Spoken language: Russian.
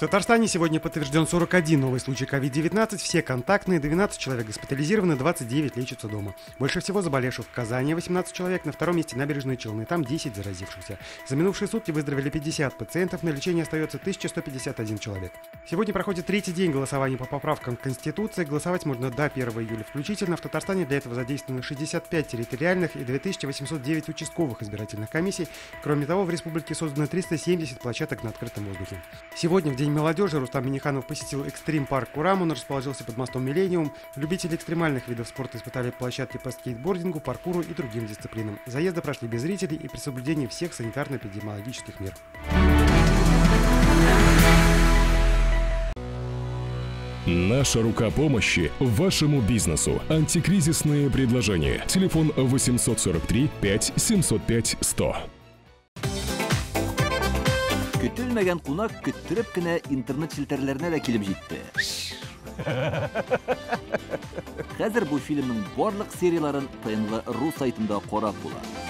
В Татарстане сегодня подтвержден 41 новый случай COVID-19, все контактные, 12 человек госпитализированы, 29 лечатся дома. Больше всего заболевших в Казани, 18 человек, на втором месте Набережные Челны, там 10 заразившихся. За минувшие сутки выздоровели 50 пациентов, на лечении остается 1151 человек. Сегодня проходит третий день голосования по поправкам к Конституции. Голосовать можно до 1 июля включительно. В Татарстане для этого задействовано 65 территориальных и 2809 участковых избирательных комиссий. Кроме того, в республике создано 370 площадок на открытом воздухе. Сегодня, в День молодежи, Рустам Минниханов посетил экстрим-парк Курам. Он расположился под мостом Миллениум. Любители экстремальных видов спорта испытали площадки по скейтбордингу, паркуру и другим дисциплинам. Заезды прошли без зрителей и при соблюдении всех санитарно-эпидемиологических мер. Наша рука помощи вашему бизнесу. Антикризисные предложения. Телефон 843 5 705 100. Көтөлмәгән кунак көттүреп кенә интернет челтәрләренә дә килеп җитте. Хәзер бу фильмның барлык серияларын ТНВ.ру сайтында карап була.